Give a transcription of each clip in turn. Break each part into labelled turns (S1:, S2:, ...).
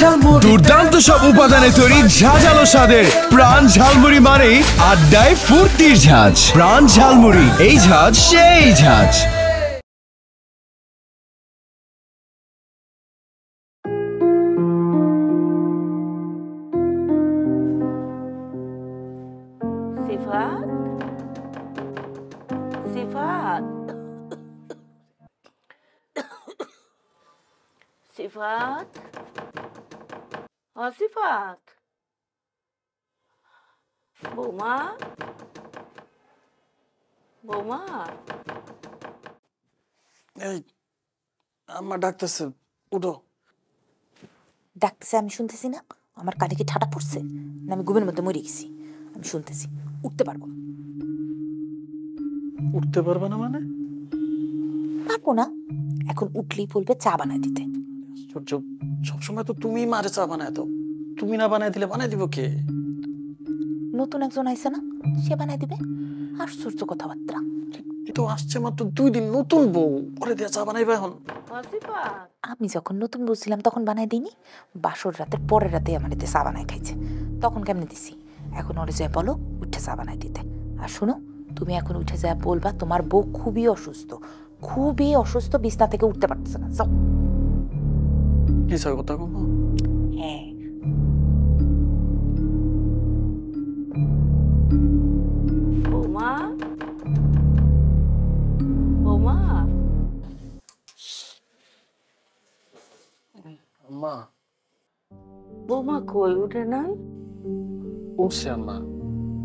S1: ঝালমুড়ি, দুর্দান্ত সব উপাদানে তৈরি ঝাঁঝালো স্বাদের প্রাণ ঝালমুড়ি মানেই আড্ডায় ফুর্তির ঝাঁজ। প্রাণ ঝালমুড়ি, এই ঝাঁজ সেই ঝাঁজ।
S2: সিফাত, সিফাত, বৌমা, বৌমা।
S3: এই আম্মা ডাকতেছে, উঠো।
S4: ডাকতেছে, আমি শুনতেছি না? আমার কানে কি ঠাটা পড়ছে না আমি ঘুমের মধ্যে মরে গেছি? আমি শুনতেছি, উঠতে পারবো।
S3: উঠতে পারবে না মানে?
S4: পারবো না। এখন উঠলেই বলবে চা বানায় দিতে।
S3: সবসময় তো তুমি মারে চা বানায়, তো তুমি না বানায় দিলে বানায় দিব কে?
S4: নতুন একজন আইছে না, সে বানায় দিবে। আশ্চর্য কথাবার্তা।
S3: তো আসছে মাত্র 2 দিন, নতুন বউ, পরে দিয়ে চা বানাইবে এখন?
S4: আমি যখন নতুন বউ ছিলাম তখন বানাই দিইনি? বাসর রাতের পরের রাতে আমার এতে চা বানায় খাইছে, তখন কেমনে দিছি? এখন ওরে যায় বলো উঠে চা বানায় দিতে। আর শোনো, তুমি এখন উঠে যায় বলবা তোমার বউ খুবই অসুস্থ, খুবই অসুস্থ, বিছনা থেকে উঠতে পারতেছে না। যাও।
S3: কি কথা কব?
S4: হ্যাঁ।
S2: বৌমা, বৌমা।
S3: আম্মা।
S2: বৌমা কই, উঠে নাই?
S3: উঠছে আম্মা,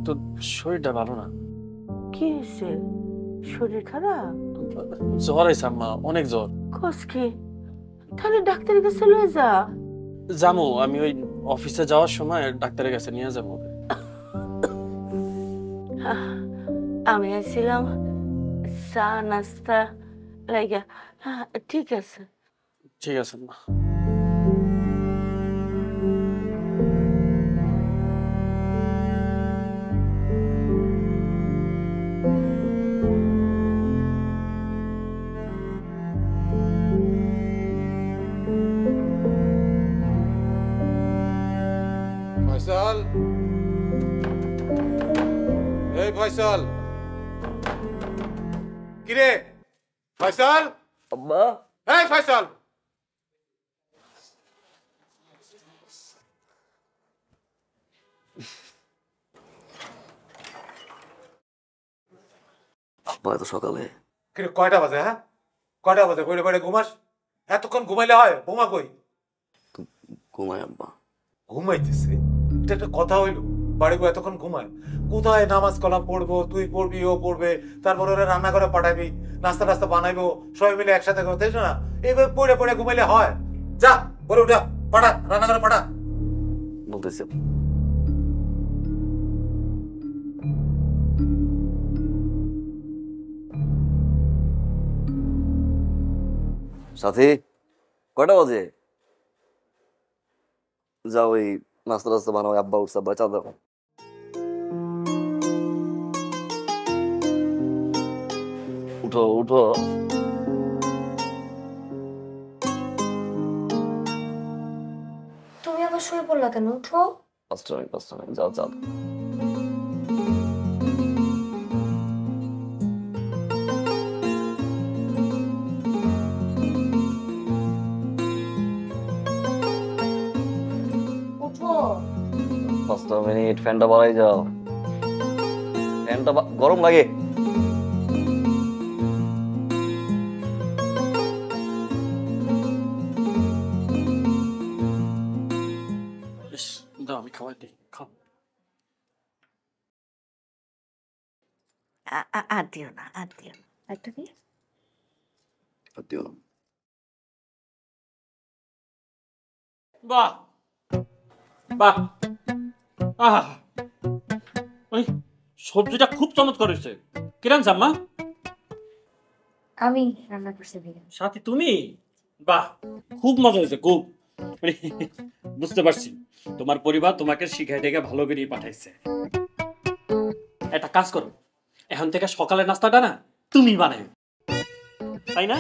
S3: তো শরীরটা ভালো না।
S2: কি হয়েছে? শরীর খারাপ?
S3: জ্বর হয়েছে আম্মা, অনেক জ্বর।
S2: কস কি? তাহলে ডাক্তারের কাছে লয়ে যা।
S3: যাবো, আমি ওই অফিসে যাওয়ার সময় ডাক্তারের কাছে নিয়ে যাবো।
S2: আমি আসছিলাম চা নাস্তা লাগা। ঠিক আছে,
S3: ঠিক আছে মা।
S5: ফয়সাল, এই ফয়সাল, কিরে ফয়সাল?
S6: আম্মা।
S5: এই ফয়সাল,
S6: আব্বা এত সকালে?
S5: কিরে কয়টা বাজে? হ্যাঁ, কয়টা বাজে? বইরে বইরে ঘুমাস? এতক্ষণ ঘুমাইলে হয়? বৌমা কই?
S6: ঘুমাই আব্বা।
S5: ঘুমাইতেছে? এটা একটা কথা হইলো? বাড়ি বউ এতক্ষণ ঘুমায়? কোথায় নামাজ কলাম পড়বো, তুই পড়বি, ও পড়বে, তারপর ওরা রান্না করে পাঠাবি, নাস্তা টাস্তা বানাইবো, সবাই মিলে একসাথে করতে না? এইভাবে পড়ে পড়ে ঘুমাইলে হয়? যা বলে উঠা, পাঠা, রান্না করে পাঠা।
S6: বলতেছি। সাথী, কয়টা বাজে? যাও, ওই নাস্তা টাস্তা বানাও, আব্বা উঠছে, আব্বা চা দাও। উঠো উঠো।
S7: তুমি আবার শুয়ে পড়লা কেন? উঠো।
S6: 5টা মিনিট, 5টা মিনিট, যাও চা দাও।
S7: উঠো।
S6: 5টা মিনিট, ফ্যানটা বাড়াই যাও, ফ্যানটা গরম লাগে।
S3: দাও, আমি খাওয়াই দিই, খাও।
S2: আর দিও না, আর দিও না। একটা কি?
S6: দিও না।
S3: বাহ বাহ, আহা, ওই সবজিটা খুব চমৎকার হয়েছে। কিরান জাম্মা?
S7: আমি রান্না করছি।
S3: সাথী তুমি? বাহ, খুব মজা হয়েছে, খুব। বুঝতে পারছি তোমার পরিবার তোমাকে শিখাই থেকে ভালো করে পাঠাইছে। একটা কাজ করো, এখন থেকে সকালের নাস্তাটা না তুমি বানাই, তাই না?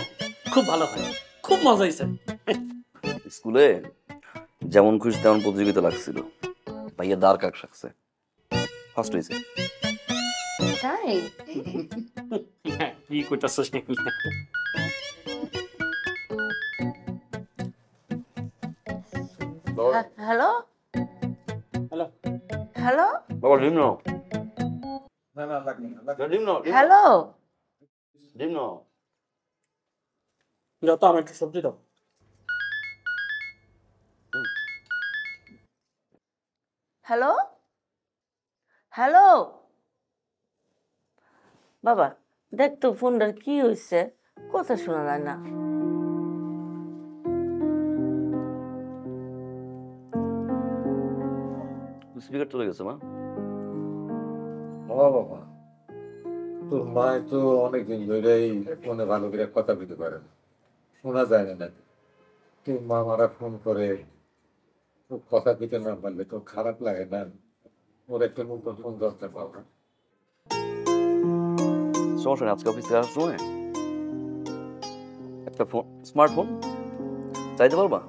S3: খুব ভালো হয়, খুব মজা হয়েছে।
S6: স্কুলে যেমন খুশি তেমন প্রতিযোগিতা লাগছিল, ভাইয়া দাঁড় কাক রাখছে, ফার্স্ট হয়েছে।
S7: তাই?
S3: কি কইতাছো
S2: হ্যালো
S3: হ্যালো
S2: হ্যালো
S6: বাবা ডিম নাও,
S5: না না লাগবে না, লাগবে না।
S6: ডিম নাও,
S2: হ্যালো
S6: ডিম নাও।
S3: যত আমার একটু সবজি দাও।
S2: হ্যালো হ্যালো বাবা দেখ তো ফোনটার কি হয়েছে, কথা শোনা যায় না।
S6: স্পিকার চলে গেছে মা।
S5: ও বাবা, তোর মা তো অনেকদিন ধরেই ফোনে ভালো করে কথা বলতে পারে না, শোনা যায় না নাকি? তোর মা মারা ফোন করে, তোর কথা দিতে না পারলে তোর খারাপ লাগে না? ওর একটা নতুন ফোন দরকার পাবো।
S6: সমস্যা নেই, আজকে অফিস থেকে আসার সময় একটা ফোন, স্মার্টফোন চাইতে পারবা?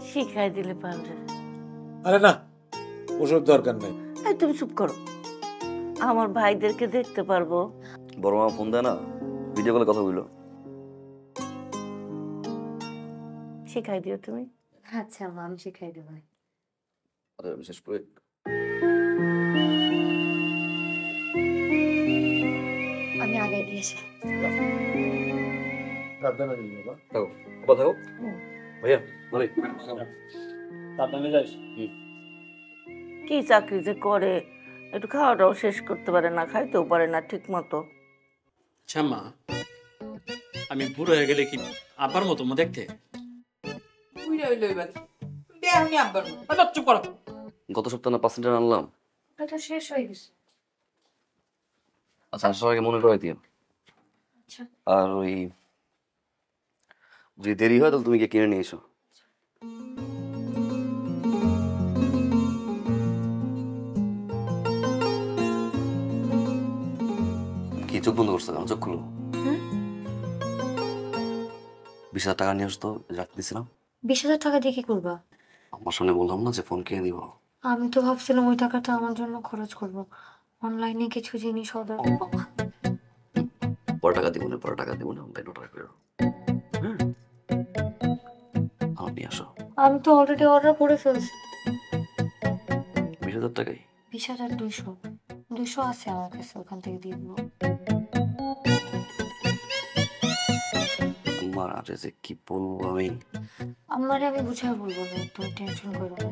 S2: শিখাই দিলে পারবে।
S5: আরে না, ওসব দরকার নেই।
S2: এই তুমি চুপ করো, আমার ভাইদেরকে দেখতে পারবো।
S6: বড় মা ফোন দেয় না, ভিডিও কলে কথা বললো।
S2: শিখাই দিও তুমি।
S7: আচ্ছা আম্মা, আমি শিখাই দেবো।
S6: আরে বিশেষ করে
S7: আমি আগে দিয়ে আসি।
S5: সাবধানে নিস বাবা।
S6: থাকো, বাবা থাকো। ভাইয়া ভালোই।
S3: সাবধানে যাইস।
S2: কি চাকরি যে করে, একটু খাওয়াটাও শেষ করতে পারে না, খাইতেও পারে না ঠিক মতো।
S3: শ্যামা, আমি বুড়ো হয়ে গেলে কি আব্বার মতো মো দেখতে? চুপ করো।
S6: গত সপ্তাহে না পার্সেন্টেজ আনলাম।
S7: এটা শেষ হয়ে গেছে।
S6: আচ্ছা আসার আগে মনে করে দিও।
S7: আচ্ছা।
S6: আর ওই যদি দেরি হয় তাহলে তুমি গিয়ে কিনে নিয়ে এসো। কি চোখ বন্ধ করছো কেন? চোখ খুলো। 20,000 টাকা নিয়ে আসতো, রাখতে দিছিলাম।
S7: 20,000 টাকা দিয়ে কি করবা?
S6: আমার সামনে বললাম না যে ফোন কিনে দিব।
S7: আমি তো ভাবছিলাম ওই টাকাটা আমার জন্য খরচ করবো, অনলাইনে কিছু জিনিস অর্ডার করবো।
S6: পরে টাকা দিব না, পরে টাকা দিব না, বেনো টাকা করো। আমার নিয়ে আসো।
S7: আমি তো অলরেডি অর্ডার করে ফেলছি।
S6: 20,000 টাকাই?
S7: 20,200 200 আছে আমার কাছে, ওখান থেকে দিয়ে দেবো।
S6: আমার আরে যে কি বলবো আমি।
S7: আমারে আমি বুঝাই বলবো না, তুমি টেনশন করো না।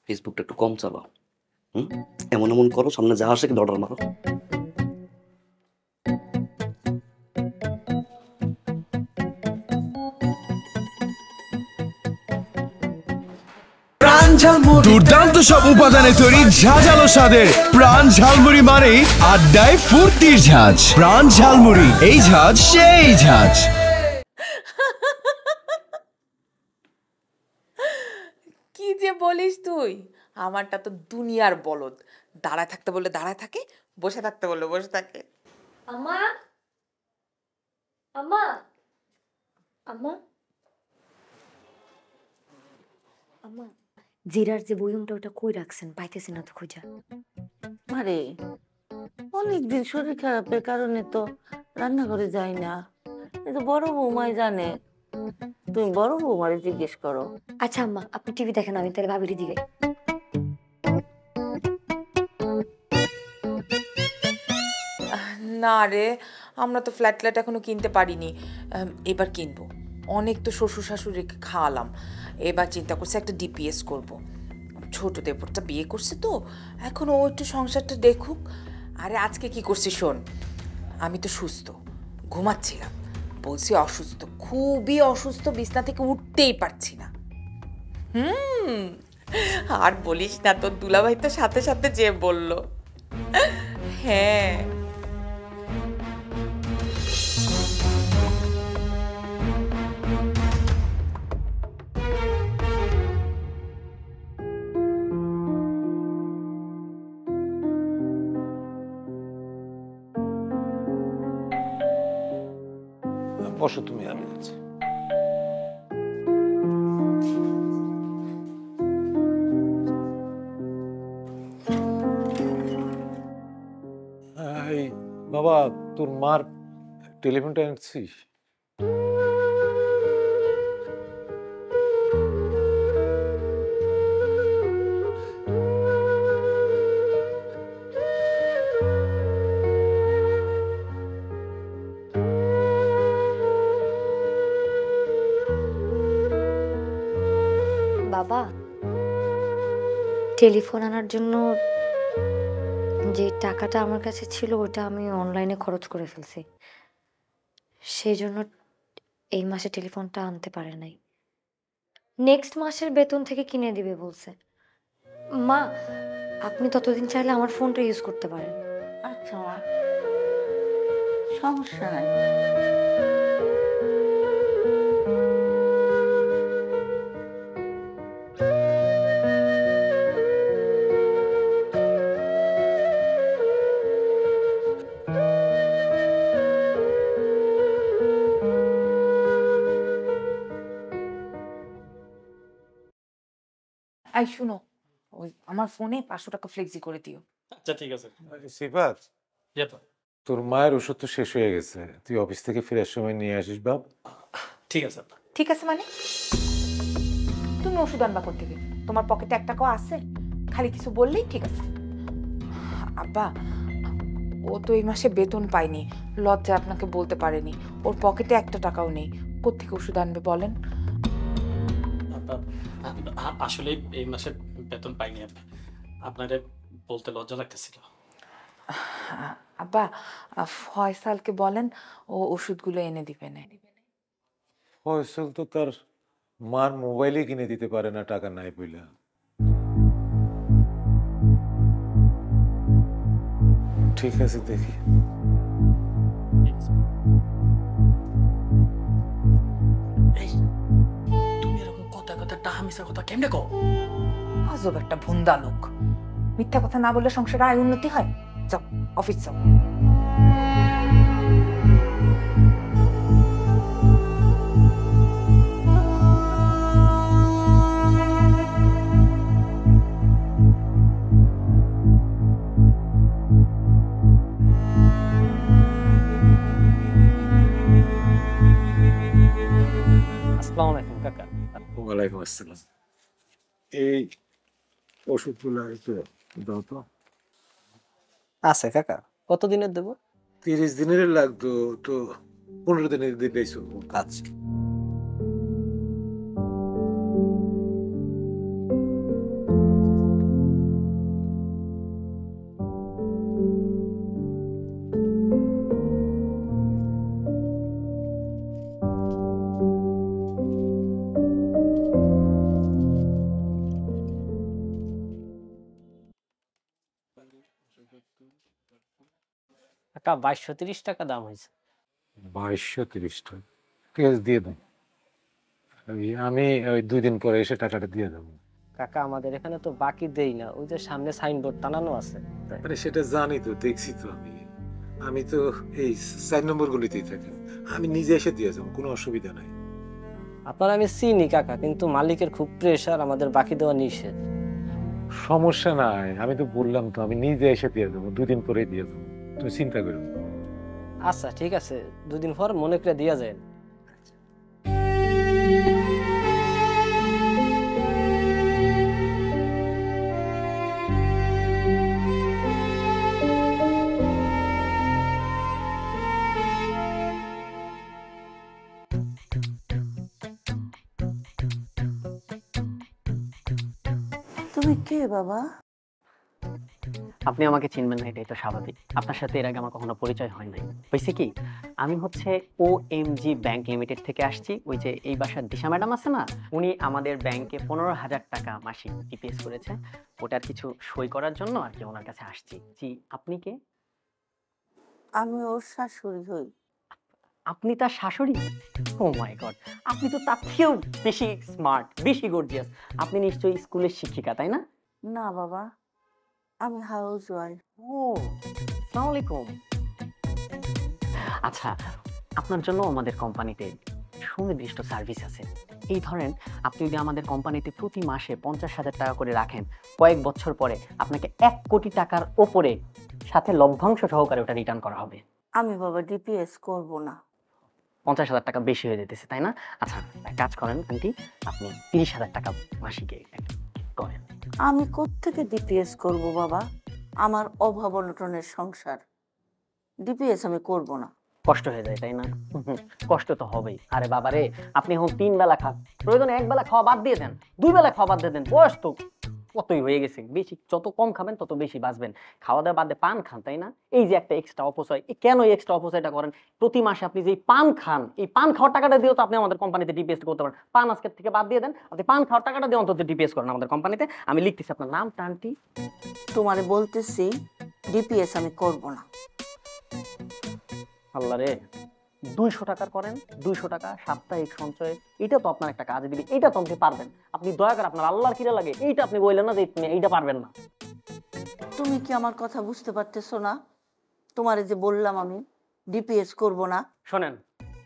S6: ফেসবুকটা একটু কম চালাও। এমন এমন করো, সামনে যা আসে কিন্তু অর্ডার মারো।
S1: দুর্দান্ত সব উপাদানে তৈরি ঝাঁঝালো স্বাদের প্রাণ ঝালমুড়ি মানেই আড্ডায় ফুর্তির ঝাঁজ। প্রাণ ঝালমুড়ি, এই ঝাঁজ সেই ঝাঁজ।
S4: কি যে বলিস তুই, আমারটা তো দুনিয়ার বলদ। দাঁড়ায় থাকতে বললে দাঁড়ায় থাকে, বসে থাকতে বললে বসে থাকে।
S7: আম্মা, আম্মা, আম্মা, আম্মা, জিরার যে বয়মটা ওটা কই রাখছেন? পাইতেছি না তো খুঁজা।
S2: আরে অনেকদিন শরীর খারাপের কারণে তো রান্নাঘরে যাই না, এটা বড় বৌমাই জানে। তুমি বড় বৌমারে জিজ্ঞেস করো।
S7: আচ্ছা আম্মা, আপনি টিভি দেখেন, আমি তাহলে ভাবির দিকে।
S4: না রে, আমরা তো ফ্ল্যাট ফ্ল্যাট এখনো কিনতে পারিনি, এবার কিনবো। অনেক তো শ্বশুর শাশুড়িকে খাওয়ালাম, এবার চিন্তা করছি একটা ডিপিএস করব। ছোট দেবরটা বিয়ে করছে তো, এখন ও একটু সংসারটা দেখুক। আরে আজকে কি করছি শোন, আমি তো সুস্থ, ঘুমাচ্ছিলাম, বলছি অসুস্থ, খুবই অসুস্থ, বিছনা থেকে উঠতেই পারছি না। আর বলিস না, তোর দুলাভাই তো সাথে সাথে যে বলল। হ্যাঁ,
S5: বসো তুমি, আমি আছি। বাবা, তোর মার টেলিফোনটা এনেছিস?
S7: বাবা, টেলিফোন আনার জন্য যে টাকাটা আমার কাছে ছিল ওটা আমি অনলাইনে খরচ করে ফেলছি, সেই জন্য এই মাসে টেলিফোনটা আনতে পারে নাই। নেক্সট মাসের বেতন থেকে কিনে দিবে বলছে। মা, আপনি ততদিন চাইলে আমার ফোনটা ইউজ করতে পারেন।
S2: আচ্ছা মা, সমস্যা নাই।
S4: এই শুনো, ওই আমার ফোনে 500 টাকা ফ্লেক্সি করে দিও।
S3: আচ্ছা ঠিক আছে।
S5: সিফাত,
S3: যেত
S5: তোর মায়ের ওষুধ তো শেষ হয়ে গেছে, তুই অফিস থেকে ফেরার সময় নিয়ে আসিস বাপ।
S3: ঠিক আছে।
S4: ঠিক আছে মানে তুমি ওষুধ আনবা কোত্থেকে? তোমার পকেটে 1 টাকাও আছে? খালি কিছু বললেই ঠিক আছে। আব্বা, ও তো এই মাসে বেতন পায়নি, লজ্জা আপনাকে বলতে পারেনি। ওর পকেটে 1 টাকাও নেই, কোত্থেকে ওষুধ আনবে বলেন?
S3: আসলে এই মাসে বেতন পাইনি, আপনারে বলতে লজ্জা লাগতেছিল।
S4: আব্বা, ফয়সালকে বলেন ও ওষুধগুলো এনে দিবে না।
S5: ফয়সাল তো তার মার মোবাইলই কিনে দিতে পারে না টাকা নাই বইলা। ঠিক আছে, দেখি।
S3: তুমি এরকম কথা কথা টাহা মিশা কথা কেমনে কও?
S4: আজব একটা ভুন্দা লোক। মিথ্যা কথা না বললে সংসারে আয় উন্নতি হয়? যাও অফিস যাও।
S8: আসসালামু আলাইকুম কাকা।
S5: ওয়ালাইকুম আসসালাম। এই ওষুধগুলো একটু দাও তো।
S8: আছে কাকা, কতদিনের দেব?
S5: 30 দিনের লাগতো তো, 15 দিনের দিলেই চলবো।
S8: আচ্ছা। কাকা 2230 টাকা দাম হয়েছে।
S5: 2230 টাকা? ঠিক আছে, দিয়ে দাও। আমি ওই 2 দিন পরে এসে টাকাটা দিয়ে দেবো।
S8: কাকা আমাদের এখানে তো বাকি দেই না, ওই যে সামনে সাইনবোর্ড টানানো আছে।
S5: মানে সেটা জানি তো, দেখছি তো আমি তো এই 4 নম্বর গলিতেই থাকি, আমি নিজে এসে দিয়ে যাবো, কোনো অসুবিধা নাই।
S8: আপনার আমি চিনি কাকা, কিন্তু মালিকের খুব প্রেশার, আমাদের বাকি দেওয়া নিষেধ।
S5: সমস্যা নাই, আমি তো বললাম তো আমি নিজে এসে দিয়ে দেবো, 2 দিন পরে দিয়ে দেবো, তুমি চিন্তা করো না।
S8: আচ্ছা ঠিক আছে, 2 দিন পর মনে করে দিয়া যায়।
S2: তুমি কে বাবা?
S9: আপনি আমাকে চিনবেন না, এটাই তো স্বাভাবিক। আপনার সাথে এর আগে আমার কখনো পরিচয় হয় নাই। হয়েছে কি, আমি হচ্ছে OMG ব্যাংক লিমিটেড থেকে আসছি। ওই যে এই বাসার দিশা ম্যাডাম আছে না, উনি আমাদের ব্যাংকে 15,000 টাকা মাসিক টিপিএস করেছে, ওটার কিছু সই করার জন্য আর কি ওনার কাছে আসছি। জি, আপনি কে?
S2: আমি ওর শাশুড়ি হই।
S9: আপনি তার শাশুড়ি? ও মাই গড, আপনি তো তার থেকেও বেশি স্মার্ট, বেশি গর্জিয়াস। আপনি নিশ্চয়ই স্কুলের শিক্ষিকা, তাই না?
S2: না বাবা, আমি হাউস ওয়াইফ।
S9: ও, আসসালামু আলাইকুম। আচ্ছা, আপনার জন্য আমাদের কোম্পানিতে সুনির্দিষ্ট সার্ভিস আছে। এই ধরেন, আপনি যদি আমাদের কোম্পানিতে প্রতি মাসে 50,000 টাকা করে রাখেন, কয়েক বছর পরে আপনাকে 1 কোটি টাকার ওপরে সাথে লভ্যাংশ সহকারে ওটা রিটার্ন করা হবে।
S2: আমি বাবা ডিপিএস করব না।
S9: 50,000 টাকা বেশি হয়ে যেতেছে তাই না? আচ্ছা এক কাজ করেন আন্টি, আপনি 30,000 টাকা মাসিকে করেন।
S2: আমি কোত্থেকে ডিপিএস করব বাবা? আমার অভাব অনটনের সংসার, ডিপিএস আমি করব না।
S9: কষ্ট হয়ে যায় তাই না? কষ্ট তো হবেই। আরে বাবা রে, আপনি এখন 3 বেলা খান, প্রয়োজনে 1 বেলা খাওয়া বাদ দিয়ে দেন, 2 বেলা খাওয়া বাদ দিয়ে দেন। বয়স তো কতই হয়ে গেছে, বেশি যত কম খাবেন তত বেশি বাঁচবেন। খাওয়া দাওয়া বাদে পান খান তাই না? এই যে একটা এক্সট্রা অপচয়, কেন এই এক্সট্রা অপচয়টা করেন? প্রতি মাসে আপনি যে পান খান, এই পান খাওয়ার টাকাটা দিয়েও তো আপনি আমাদের কোম্পানিতে ডিপিএস করতে পারেন। পান আজকের থেকে বাদ দিয়ে দেন, আপনি পান খাওয়ার টাকাটা দিয়ে অন্তত ডিপিএস করেন আমাদের কোম্পানিতে। আমি লিখতেছি আপনার নাম টানটি।
S2: তোমারে বলতেছি ডিপিএস আমি করব না।
S9: আল্লাহ রে, 200 টাকার করেন, 200 টাকা সাপ্তাহিক সঞ্চয়, এটা তো আপনার একটা কাজে দিবে, এটা তো আপনি পারবেন। আপনি দয়া করে আপনার আল্লাহর কিরা লাগে এইটা আপনি বললেন না যে এইটা পারবেন না।
S2: তুমি কি আমার কথা বুঝতে পারতেছো না? তোমারে যে বললাম আমি ডিপিএস করব না।
S9: শোনেন,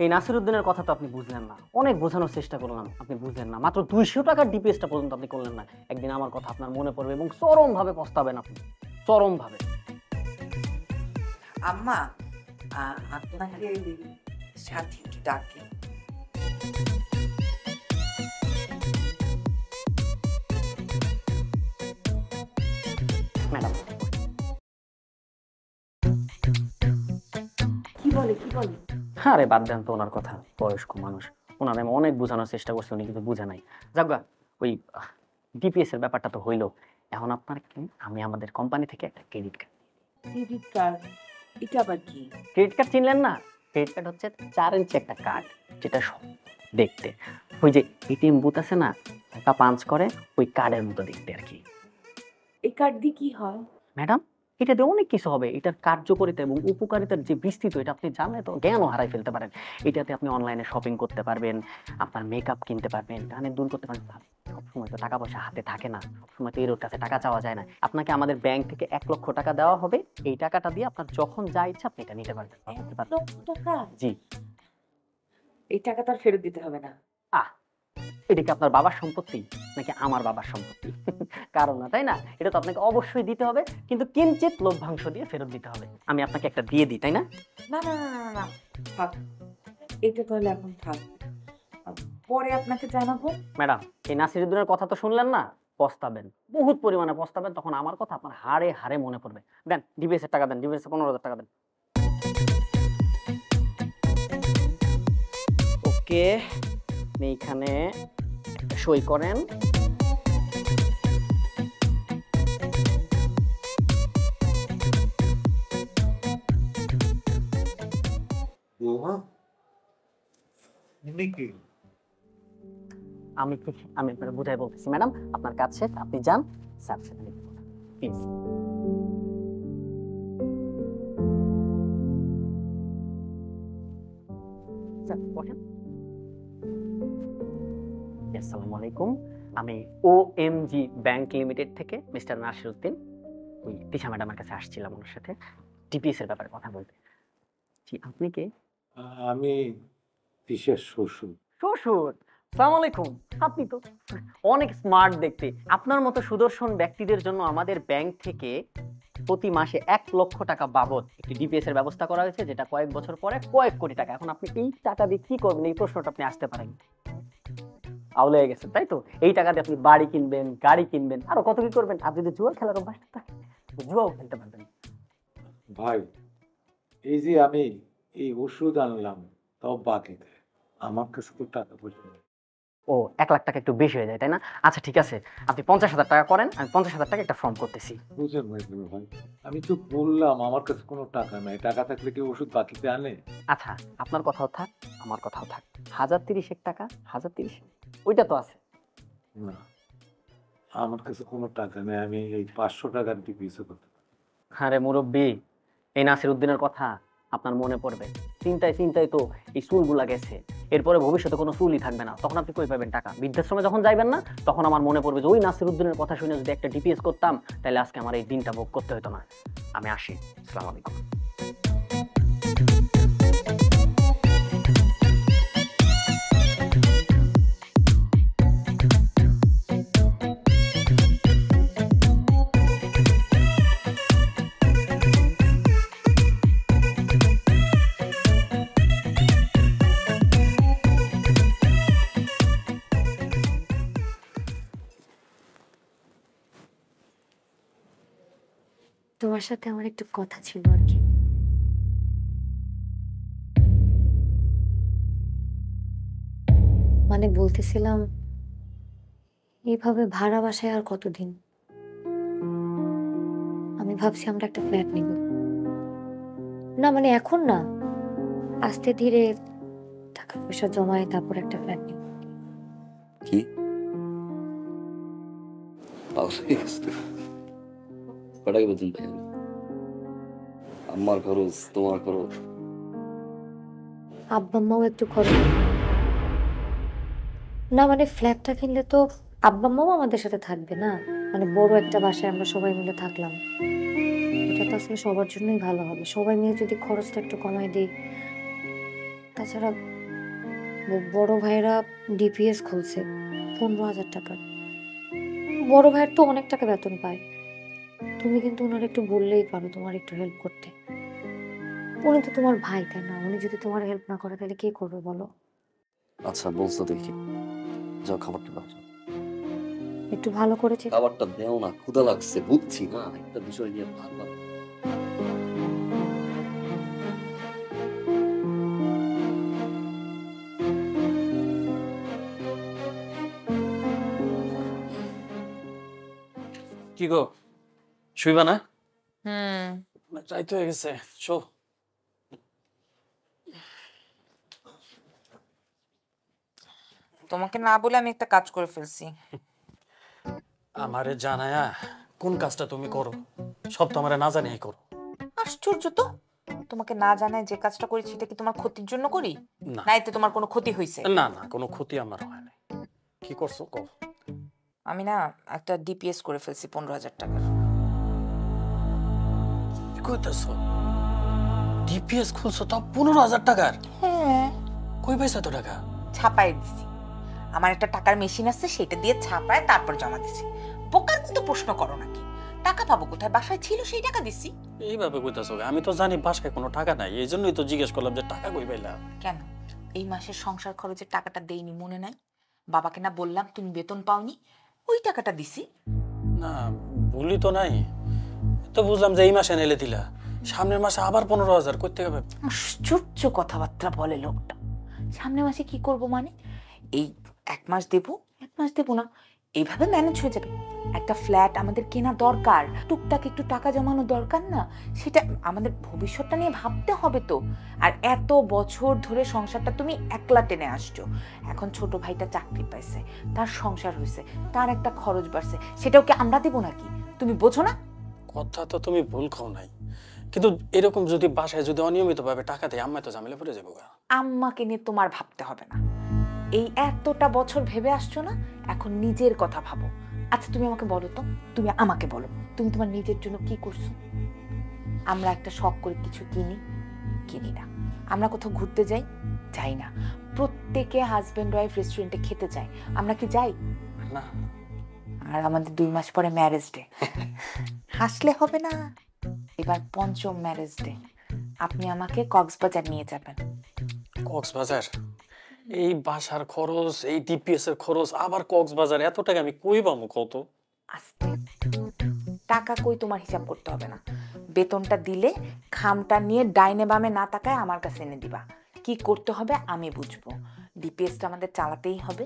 S9: এই নাসিরউদ্দিনের কথা তো আপনি বুঝলেন না, অনেক বোঝানোর চেষ্টা করলাম, আপনি বুঝলেন না। মাত্র 200 টাকার ডিপিএসটা পর্যন্ত আপনি করলেন না। একদিন আমার কথা আপনার মনে পড়বে এবং চরমভাবে পস্তাবেন আপনি, চরমভাবে।
S4: আম্মা আপনাকে সাথী একটু ডাকে।
S9: ম্যাডাম
S4: কি বলে?
S9: আরে বাদ দেন তো ওনার কথা, বয়স্ক মানুষ, ওনার আমি অনেক বোঝানোর চেষ্টা করছি, উনি কিন্তু বুঝে নাই। যাক, ওই ডিপিএস এর ব্যাপারটা তো হইলো। এখন আপনার কি, আমি আমাদের কোম্পানি থেকে একটা ক্রেডিট কার্ড।
S4: এটা আবার কি?
S9: ক্রেডিট কার্ড চিনলেন না? ক্রেডিট কার্ড হচ্ছে 4 ইঞ্চি একটা কার্ড, যেটা দেখতে ওই যে এটিএম বুথ আছে না, টাকা পাঞ্চ করে ওই কার্ডের মতো দেখতে আর কি।
S4: এই কার্ড দিয়ে কি হয়
S9: ম্যাডাম? এটাতে অনেক কিছু হবে। এটার কার্যকারিতা এবং উপকারিতার যে বিস্তৃত, এটা আপনি জানলে তো জ্ঞানও হারাই ফেলতে পারেন। এটাতে আপনি অনলাইনে শপিং করতে পারবেন, আপনার মেকআপ কিনতে পারবেন, টানে দূর করতে পারবেন। সবসময় তো টাকা পয়সা হাতে থাকে না, সবসময় তো এর কাছে টাকা চাওয়া যায় না। আপনাকে আমাদের ব্যাংক থেকে 1 লক্ষ টাকা দেওয়া হবে। এই টাকাটা দিয়ে আপনার যখন যা ইচ্ছা আপনি এটা নিতে পারবেন।
S4: 1 লক্ষ টাকা?
S9: জি।
S4: এই টাকা তার ফেরত দিতে হবে না?
S9: এটা কি আপনার বাবার সম্পত্তি নাকি আমার বাবার সম্পত্তি? কারণ না, তাই না? এটা তো আপনাকে অবশ্যই দিতে হবে, কিন্তু কিঞ্চিত লভ্যাংশ দিয়ে ফেরত দিতে হবে। আমি আপনাকে একটা দিয়ে দিই, তাই না?
S4: না না না না, থাক, এটা তাহলে এখন থাক, পরে আপনাকে জানাবো।
S9: ম্যাডাম, এই নাসিরউদ্দিনের কথা তো শুনলেন না? পস্তাবেন, বহুত পরিমাণে পস্তাবেন। তখন আমার কথা আপনার হাড়ে হাড়ে মনে পড়বে। দেন ডিপিএস এর টাকা দেন, ডিপিএস 15,000 টাকা দেন। ওকে, এইখানে সই করেন। আমি আপনাকে বুঝাই বলতেছি ম্যাডাম, আপনার কাজ শেষ, আপনি যান স্যার সাথে প্লিজ। স্যার বসেন। আসসালামু আলাইকুম, আমি ওএমজি ব্যাংক লিমিটেড থেকে মিস্টার নাসিরউদ্দিন, ওই তিশা ম্যাডামের কাছে আসছিলাম ওনার সাথে ডিপিএস এর ব্যাপারে কথা বলতে। জি, আপনি কে?
S5: আমি তিশার শ্বশুর।
S9: শ্বশুর? আসসালামু আলাইকুম। আপনি তো অনেক স্মার্ট দেখতে। আপনার মতো সুদর্শন ব্যক্তিদের জন্য আমাদের ব্যাংক থেকে প্রতি মাসে 1 লক্ষ টাকা বাবদ একটি ডিপিএস এর ব্যবস্থা করা হয়েছে, যেটা কয়েক বছর পরে কয়েক কোটি টাকা। এখন আপনি এই টাকা দিয়ে কি করবেন, এই প্রশ্নটা আপনি আসতে পারেন। আউলে হয়ে গেছে তাই তো? এই টাকা দিয়ে আপনি বাড়ি কিনবেন, গাড়ি কিনবেন, আরো কত কি করবেন। আপনি যদি জুয়া খেলার অভ্যাসটা থাকে, জুয়াও খেলতে পারবেন।
S5: ভাই, এই যে আমি এই ওষুধ আনলাম, তাও বাকিতে আমার কাছে তো টাকা পয়সা নেই।
S9: ও, 1 লাখ টাকা একটু বেশি হয়ে যায় তাই না? আচ্ছা ঠিক আছে, আপনি 50,000 টাকা করেন, আমি 50,000 টাকা একটা ফর্ম করতেছি।
S5: বুঝেন ভাই, আমি তো বললাম আমার কাছে কোনো টাকা নাই। টাকা থাকলে কি ওষুধ বাকিতে আনে?
S9: আচ্ছা, আপনার কথাও থাক, আমার কথাও থাক। 1030 টাকা, 1030 ওইটা তো আছে
S5: না। আমার কাছে কোনো টাকা নেই, আমি এই 500 টাকার ডিপিএস করতে।
S9: আরে মুরব্বি, এই নাসিরউদ্দিনের কথা আপনার মনে পড়বে। চিন্তায় চিন্তায় তো এই চুলগুলা গেছে, এরপরে ভবিষ্যতে কোনো চুলই থাকবে না। তখন আপনি কই পাবেন টাকা? বৃদ্ধাশ্রমে যখন যাইবেন না, তখন আমার মনে পড়বে যে ওই নাসিরউদ্দিনের কথা শুনে যদি একটা ডিপিএস করতাম, তাহলে আজকে আমার এই দিনটা ভোগ করতে হতো না। আমি আসি, আসসালামু আলাইকুম।
S7: তোমার সাথে আমার একটু কথা ছিল আর কি। মানে বলতেছিলাম, এইভাবে ভাড়া বাসায় আর কতদিন? আমি ভাবছি আমরা একটা ফ্ল্যাট নিব। না মানে এখন না, আস্তে ধীরে টাকা পয়সা জমায় তারপর একটা ফ্ল্যাট নিব।
S6: কি কটা কি বলছেন ভাই? আমার খরচ, তোমার খরচ,
S7: আব্বা আম্মাও একটু খরচ। না মানে ফ্ল্যাটটা কিনলে তো আব্বা আম্মাও আমাদের সাথে থাকবে না, মানে বড় একটা বাসায় আমরা সবাই মিলে থাকলাম, এটা তো আসলে সবার জন্যই ভালো হবে। সবাই মিলে যদি খরচটা একটু কমাই দিই। তাছাড়া বড় ভাইরা ডিপিএস খুলছে 15,000 টাকার। বড় ভাইয়ের তো অনেক টাকা বেতন পায়। তুমি কিন্তু ওনার একটু বললেই পারো তোমার একটু হেল্প করতে। উনি তো তোমার ভাই, তাই না? উনি যদি তোমার হেল্প না করে তাহলে কে করবে বলো?
S6: আচ্ছা বলছো দেখি, যাও খাবারটা দাও।
S7: একটু ভালো করেছে।
S6: খাবারটা দেও না, ক্ষুধা লাগছে, বুঝছি না একটা বিষয় নিয়ে ভাবলাম।
S3: কি গো, শুইবা না?
S8: রাইত হয়ে গেছে, শো।
S4: তোমাকে না বলে আমি একটা কাজ করে ফেলছি।
S3: আমারে জানায়া কোন কাজটা তুমি করো? সব তো আমারে না জানিয়ে করো।
S4: আশ্চর্য তো, তোমাকে না জানায় যে কাজটা করি সেটা কি তোমার ক্ষতির জন্য করি?
S3: না।
S4: না এতে তোমার কোনো ক্ষতি হয়েছে?
S3: না না, কোনো ক্ষতি আমার হয় নাই। কি করছো কও?
S4: আমি না একটা ডিপিএস করে ফেলছি 15,000 টাকার।
S3: কি কইতাছো? ডিপিএস খুলছো তাও 15,000 টাকার?
S4: হ্যাঁ।
S3: কই পাইছো এত টাকা?
S4: ছাপায় দিছি। আমার একটা টাকার মেশিন আছে, সেটা দিয়ে ছাপায় তারপর জমা দিছি। বোকার মতো প্রশ্ন করো নাকি? টাকা পাবো কোথায়? বাসায় ছিল সেই টাকা দিছি।
S3: এইভাবে কইতাছো? আমি তো জানি বাসায় কোনো টাকা নাই, এই জন্যই তো জিজ্ঞেস করলাম যে টাকা কই পাইলা।
S4: কেন এই মাসের সংসার খরচের টাকাটা দেইনি মনে নাই? বাবাকে না বললাম তুমি বেতন পাওনি, ওই টাকাটা দিছি।
S3: না ভুলি তো নাই, তো বুঝলাম যে এই মাসে নেলে দিলা, সামনের মাসে আবার 15,000 করতে হবে।
S4: আশ্চর্য কথাবার্তা বলে লোকটা। সামনের মাসে কি করব মানে? এই এক মাস দেবো না, এইভাবে ম্যানেজ হয়ে যাবে। একটা ফ্ল্যাট আমাদের কেনা দরকার, টুকটাক একটু টাকা জমানো দরকার না? সেটা আমাদের ভবিষ্যৎটা নিয়ে ভাবতে হবে তো। আর এত বছর ধরে সংসারটা তুমি একলা টেনে আসছো, এখন ছোট ভাইটা চাকরি পাইছে, তার সংসার হয়েছে, তার একটা খরচ বাড়ছে, সেটাও কি আমরা দেবো নাকি? তুমি বোঝো না?
S3: কথা তো তুমি ভুল খাও নাই, কিন্তু এরকম যদি বাসায় যদি অনিয়মিত ভাবে টাকা দেয়, আম্মা তো ঝামেলা পড়ে যাবো।
S4: আম্মাকে নিয়ে তোমার ভাবতে হবে না, এই এতটা বছর ভেবে আসছো না, এখন নিজের কথা ভাবো। আচ্ছা তুমি আমাকে বলো তো, তুমি আমাকে বলো, তুমি তোমার নিজের জন্য কি করছো? আমরা একটা শখ করে কিছু কিনি না। আমরা কোথাও ঘুরতে যাই না। প্রত্যেকে হাজবেন্ড ওয়াইফ রেস্টুরেন্টে খেতে যায়, আমরা কি যাই
S3: না?
S4: আর আমাদের 2 মাস পরে ম্যারেজ ডে। হাসলে হবে না। এবার 5ম ম্যারেজ ডে আপনি আমাকে কক্সবাজার নিয়ে যাবেন।
S3: কক্সবাজার? এই বাসার খরচ, এই ডিপিএস এর খরচ, আবার কক্সবাজার, এত টাকা আমি কই পাবো কত?
S4: আস্তে, টাকা কই তোমার হিসাব করতে হবে না। বেতনটা দিলে খামটা নিয়ে ডাইনে বামে না তাকায় আমার কাছে এনে দিবা। কি করতে হবে আমি বুঝবো। ডিপিএসটা আমাদের চালাতেই হবে,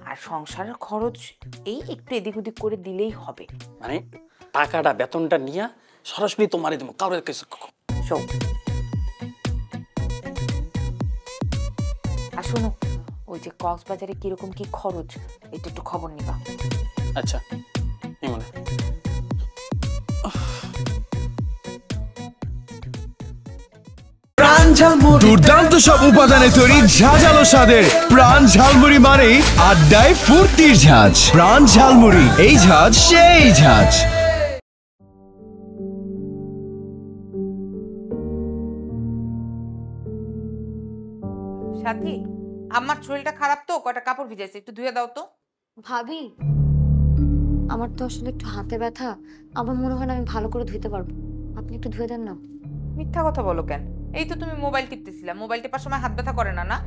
S4: আর সংসারের খরচ এই একটু এদিক ওদিক করে দিলেই হবে।
S3: মানে টাকাটা বেতনটা নিয়ে সরাসরি তোমারে দেবো, কারোর কিছু।
S4: আর শোনো, ওই যে কক্সবাজারে কিরকম কি খরচ, এটা একটু খবর নিবা।
S3: আচ্ছা এমন
S1: দুর্দান্ত সব উপাদানে তৈরি ঝাঁঝালো স্বাদের প্রাণ ঝালমুড়ি মানেই আড্ডায় ফুর্তির ঝাঁঝ। প্রাণ ঝালমুড়ি, এই ঝাঁঝ সেই ঝাঁঝ।
S4: সাথী, আমার শরীরটা খারাপ তো, কয়টা কাপড় ভিজাইছে, একটু ধুয়ে দাও তো।
S7: ভাবি, আমার তো আসলে একটু হাতে ব্যথা, আমার মনে হয় না আমি ভালো করে ধুইতে পারবো। আপনি একটু ধুয়ে দেন না।
S4: মিথ্যা কথা বলো কেন? এই তো তুমি মোবাইল টিপতেছিলা, মোবাইল টেপার সময় হাত ব্যথা করে না? না,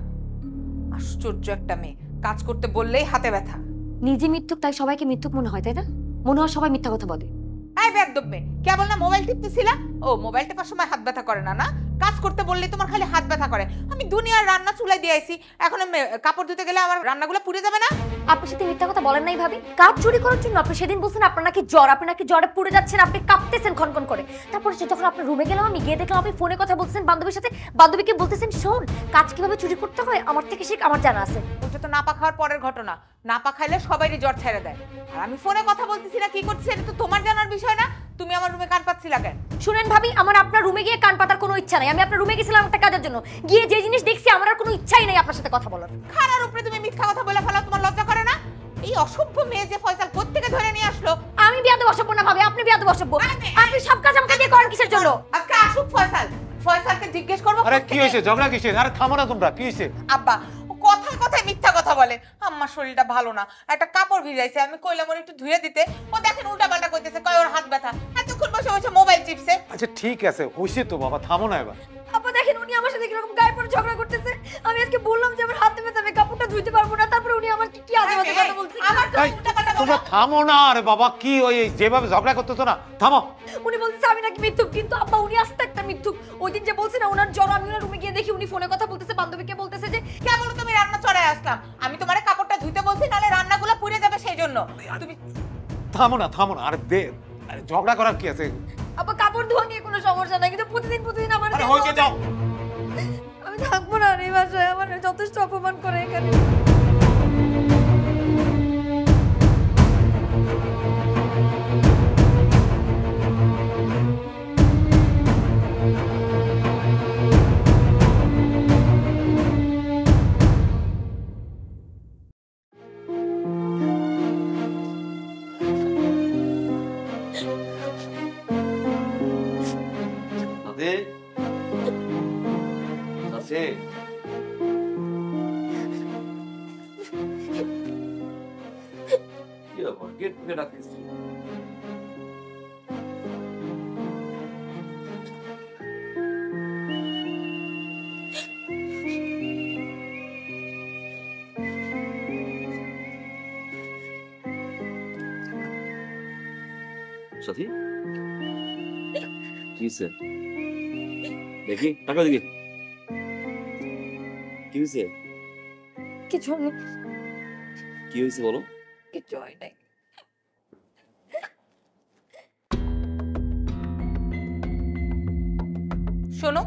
S4: আশ্চর্য একটা মেয়ে, কাজ করতে বললেই হাতে ব্যথা।
S7: নিজে মিথ্যুক তাই সবাইকে মিথ্যুক মনে হয়, তাই না? মনে হয় সবাই মিথ্যা কথা বলে।
S4: এই বেয়াদব মেয়ে, কেবল না মোবাইল টিপতেছিলা? ও মোবাইল টিপার সময় হাত ব্যথা করে না? না, কাজ করতে বললে তোমার খালি হাত ব্যথা করে। আমি দুনিয়ার রান্না চুলাই দিয়ে আইছি, এখন কাপড় ধুতে গেলে আমার রান্নাগুলো পুড়ে যাবে না?
S7: আপনার সাথে মিথ্যা কথা বলেন নাই ভাবি। কাজ চুরি করার জন্য আপনি সেদিন বলছেন আপনার নাকি জ্বর, আপনি নাকি জ্বরে পুড়ে যাচ্ছেন, আপনি কাঁপতেছেন খনখন করে। তারপরে যখন আপনার রুমে গেলাম, আমি গিয়ে দেখলাম আপনি ফোনে কথা বলছেন বান্ধবীর সাথে, বান্ধবীকে বলতেছেন শোন কাজ কিভাবে চুরি করতে হয় আমার থেকে শিখ, আমার জানা আছে।
S4: ওটা তো নাপা খাওয়ার পরের ঘটনা, নাপা খাইলে সবাইরই জ্বর ছেড়ে দেয়। আর আমি ফোনে কথা বলতেছি না কি করতেছি এটা তো তোমার জানার বিষয় না। তুমি আমার রুমে কান পাচ্ছিলা কেন?
S7: শুনেন ভাবি, আমার আপনার রুমে গিয়ে কান পাতার কোনো ইচ্ছা নাই। আমি আপনার রুমে গেছিলাম একটা কাজের জন্য, গিয়ে যে জিনিস দেখছি আমার আর কোনো ইচ্ছাই নাই আপনার সাথে কথা বলার।
S4: খারার উপরে তুমি মিথ্যা কথা বলে ফেলা, তোমার লজ্জা করে না? এই অসভ্য মেয়ে যে ফয়সাল কোত্থেকে ধরে নিয়ে আসলো।
S7: আমি বিয়াদব অসভ্য না ভাবি, আপনি বিয়াদব অসভ্য। আপনি সব কাজ আমাকে দিয়ে করেন কিসের জন্য?
S4: আজকে আসুক ফয়সাল, ফয়সালকে জিজ্ঞেস করবো।
S5: আরে কি হয়েছে, ঝগড়া কিসের? আরে থামো না তোমরা, কি হয়েছে?
S4: আব্বা কথায় কথায় মিথ্যা কথা বলে। আমার শরীরটা ভালো না, একটা কাপড় ভিজাইছে, আমি কইলাম ওর একটু ধুয়ে দিতে, ও দেখেন উল্টা পাল্টা কইতেছে, কয় ওর হাত ব্যথা। এতক্ষণ বসে বসে মোবাইল চিপছে।
S5: আচ্ছা ঠিক আছে, হইছে তো বাবা, থামো না এবার।
S7: আপা দেখেন উনি আমার সাথে কিরকম গায়ে পড়ে ঝগড়া করতেছে। আমি আজকে বললাম যে আমার হাতে ব্যথা, আমি কাপড়টা ধুইতে পারবো না, তারপরে উনি আমার কি আজে বাজে কথা বলছে।
S4: আমার তো উল্টা পাল্টা
S5: তোমরা থামো না। আরে বাবা কি ওই যেভাবে ঝগড়া করতেছো না, থামো।
S7: উনি বলতেছে আমি নাকি মিথ্যুক, কিন্তু আব্বা উনি আস্তে একটা মিথ্যুক। ওই দিন যে বলছে না ওনার জ্বর, আমি ওনার রুমে গিয়ে দেখি উনি ফোনে কথা বলতেছে, বান্ধবীকে বলতেছে যে
S4: কেবল তুমি রান্না চড়ায় আসলাম, আমি তোমারে কাপড়টা ধুইতে বলছি, নালে রান্নাগুলো পুড়ে যাবে সেই জন্য। তুমি
S5: থামো না, থামো না। আরে ঝগড়া করার কি আছে?
S7: আব্বা কাপড় ধোয়া নিয়ে কোনো সমস্যা নাই, কিন্তু প্রতিদিন আমার
S5: আরে হইছে, যাও।
S7: আমি থাকবো না আর এই বাসায়, আমার যথেষ্ট অপমান করে এখানে।
S6: সাথী কি হয়েছে? দেখি টাকা দেখি কি হয়েছে?
S7: কিছু নেই।
S6: কি হয়েছে বলো?
S7: কিছু হয় নাই।
S4: শোনো,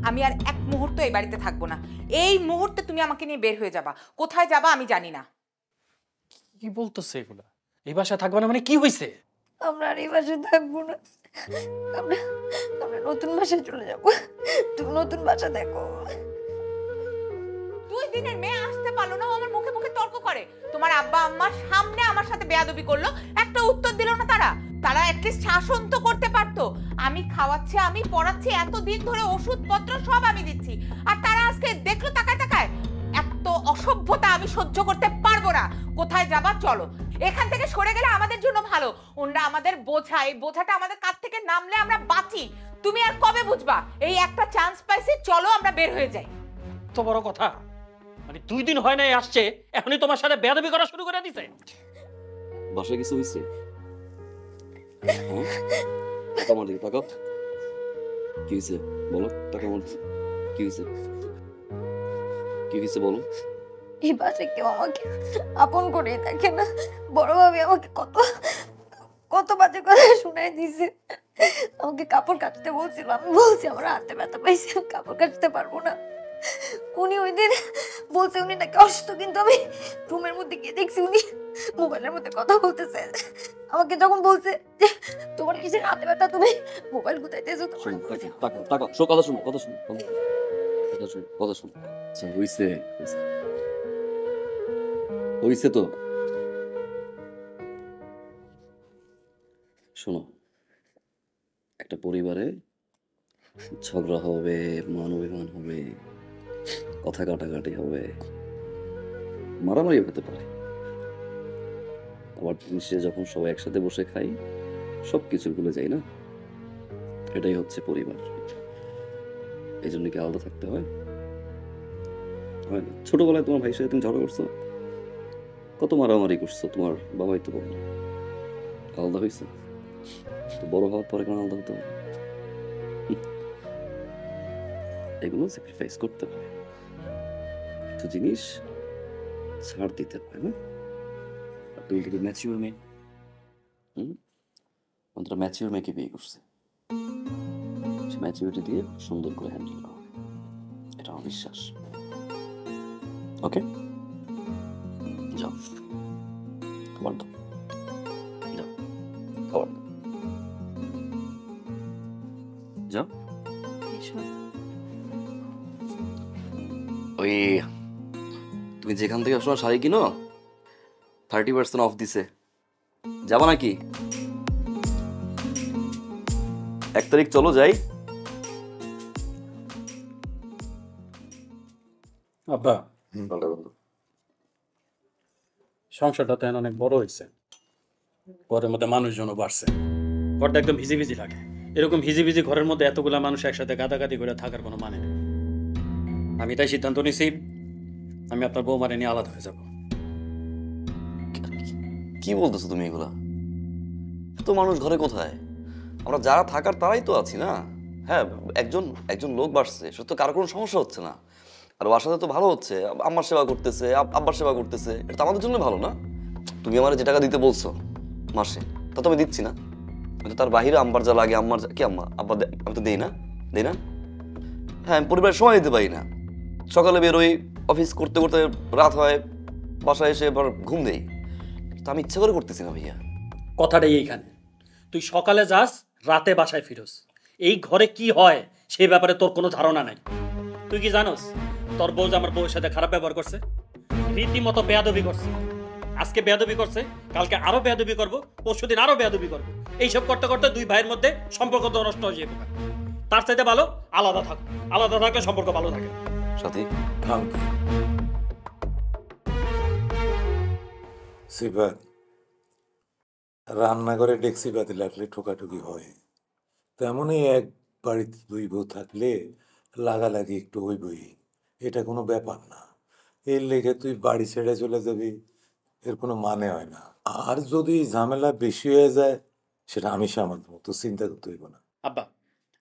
S4: আমি আর এক মুহূর্ত এই বাড়িতে থাকবো না। এই মুহূর্তে তুমি আমাকে নিয়ে বের হয়ে যাবা। কোথায় যাবা আমি জানি না।
S3: কি বলতেছে এগুলা? এই বাসায় থাকবে না মানে কি হয়েছে?
S7: আমরা আর এই বাসায় থাকবো না, আমরা নতুন বাসায় চলে যাবো। তুমি নতুন বাসা দেখো।
S4: 2 দিনের মেয়ে আসতে পারলো না, ও আমার মুখে মুখে তর্ক করে। তোমার আব্বা আম্মার সামনে আমার সাথে বেয়াদবি করলো, একটা উত্তর দিল না। তারা অ্যাটলিস্ট শাসন তো করতে পারতো। আমি খাওয়াচ্ছি, আমি পড়াচ্ছি, এতদিন ধরে ওষুধপত্র সব আমি দিচ্ছি, আর তারা আজকে দেখলো তাকায় তাকায়। এত অসভ্যতা আমি সহ্য করতে পারবো না। কোথায় যাবা চলো, এখান থেকে সরে গেলে আমাদের জন্য ভালো। ওনরা আমাদের বোঝা, এই বোঝাটা আমাদের কাঁধ থেকে নামলে আমরা বাঁচি। তুমি আর কবে বুঝবা? এই একটা চান্স পাইছি, চলো আমরা বের হয়ে যাই।
S3: তো বড় কথা মানে 2 দিন হয় নাই আসছে, এখনই তোমার সাথে বেয়াদবি করা শুরু করে দিছে।
S6: বাসায় কিছু হয়েছে? টাকা আমার দিকে টাকা কি হয়েছে বলো? টাকা আমার কি হয়েছে? কি হয়েছে বলো?
S7: এই বাসায় কেউ আমাকে আপন করে দেখে না। বড় ভাবি আমাকে কত বাজে কথা শুনাই দিছে। আমাকে কাপড় কাচতে বলছিল, আমি বলছি আমার হাতে ব্যথা পাইছে, কাপড় কাচতে পারবো না। উনি ওই দিন বলছে উনি নাকি অসুস্থ, কিন্তু আমি রুমের মধ্যে গিয়ে দেখছি উনি মোবাইলের মধ্যে কথা বলতেছে। আমাকে যখন বলছে যে তোমার কিসের হাতে ব্যথা, তুমি মোবাইল গুতাইতেছো,
S6: টাকা কথা শুনো আচ্ছা হইছে তো। শোনো, একটা পরিবারে ঝগড়া হবে, মান অভিমান হবে, কথা কাটাকাটি হবে, মারামারি হতে পারে। আবার জিনিসে যখন সবাই একসাথে বসে খাই সবকিছু ভুলে যাই না, এটাই হচ্ছে পরিবার। এই জন্য কি আলাদা থাকতে হয়? হয় না। ছোটবেলায় তোমার ভাইয়ের সাথে তুমি ঝগড়া করছো, কত মারামারি করছো, তোমার বাবাই তো বলো আলাদা হয়েছে। তো বড় হওয়ার পরে কেন আলাদা হতে হবে? এগুলো স্যাক্রিফাইস করতে হয়, কিছু জিনিস ছাড় দিতে হয় না? আর তুই কিন্তু ম্যাচিওর মেয়ে, অন্তত ম্যাচিওর মেয়েকে বিয়ে করছে, সে ম্যাচিওরিটি দিয়ে সুন্দর করে হ্যান্ডেল করা হবে, এটা আমার বিশ্বাস। ওকে, যাও খাবার দাও, যাও খাবার দাও, যাও। ওই তুমি যেখান থেকে আসো শাড়ি কিনো 30% অফ দিছে, যাবো নাকি? 1 তারিখ চলো যাই।
S3: আব্বা, সংসারটা তো অনেক বড় হয়েছে, ঘরের মধ্যে মানুষজনও বাড়ছে, ঘরটা একদম ভিজি ভিজি লাগে। এরকম ভিজি ভিজি ঘরের মধ্যে এতগুলা মানুষ একসাথে গাদাগাদি করে থাকার কোনো মানে নেই। আমি তাই সিদ্ধান্ত নিয়েছি, আমি আপনার বৌমারে নিয়ে আলাদা হয়ে যাব।
S6: কি বলতেছো তুমি এগুলা? এত মানুষ ঘরে কোথায়? আমরা যারা থাকার তারাই তো আছি না। হ্যাঁ, একজন একজন লোক বাড়ছে, সে তো কারো কোনো সমস্যা হচ্ছে না, আর বাসাতে তো ভালো হচ্ছে, আম্মার সেবা করতেছে, আব্বার সেবা করতেছে, এটা তো আমাদের জন্য ভালো না? তুমি আমার যে টাকা দিতে বলছো মাসে, তা তো আমি দিচ্ছি না। আমি তো তার বাহিরে আম্বার যা লাগে, আম্মার কি আম্মা আব্বা আমি তো দেই না, দেই না? হ্যাঁ, আমি পরিবারের সময় দিতে পারি না। সকালে বেরোই, অফিস করতে করতে রাত হয়, বাসায় এসে এবার ঘুম দেই, তো আমি ইচ্ছা করে করতেছি না ভাইয়া।
S3: কথাটাই এইখানে, তুই সকালে যাস, রাতে বাসায় ফিরোস, এই ঘরে কি হয় সেই ব্যাপারে তোর কোনো ধারণা নাই। তুই কি জানোস তোর বউ যে আমার বউয়ের সাথে খারাপ ব্যবহার করছে, রীতিমতো বেয়াদবি করছে। আজকে বেয়াদবি করছে, কালকে আরো বেয়াদবি করবো, পরশুদিন আরো বেয়াদবি করবো। এইসব করতে করতে দুই ভাইয়ের মধ্যে সম্পর্ক তো নষ্ট হয়ে যাবে। তার চাইতে ভালো আলাদা থাকো, আলাদা থাকলে সম্পর্ক ভালো থাকে।
S6: সাথী
S5: সিফাত, রান্নাঘরে ডেক্সি বাতি লাগলে ঠোকাঠুকি হয়, তেমনই এক বাড়িতে দুই বউ থাকলে লাগালাগি একটু হইবই, এটা কোনো ব্যাপার না। এর লেগে তুই বাড়ি ছেড়ে চলে যাবি, এর কোনো মানে হয় না। আর যদি ঝামেলা বেশি হয়ে যায় সেটা আমি সামাল দেবো, তো চিন্তা করতে হইব না।
S3: আব্বা,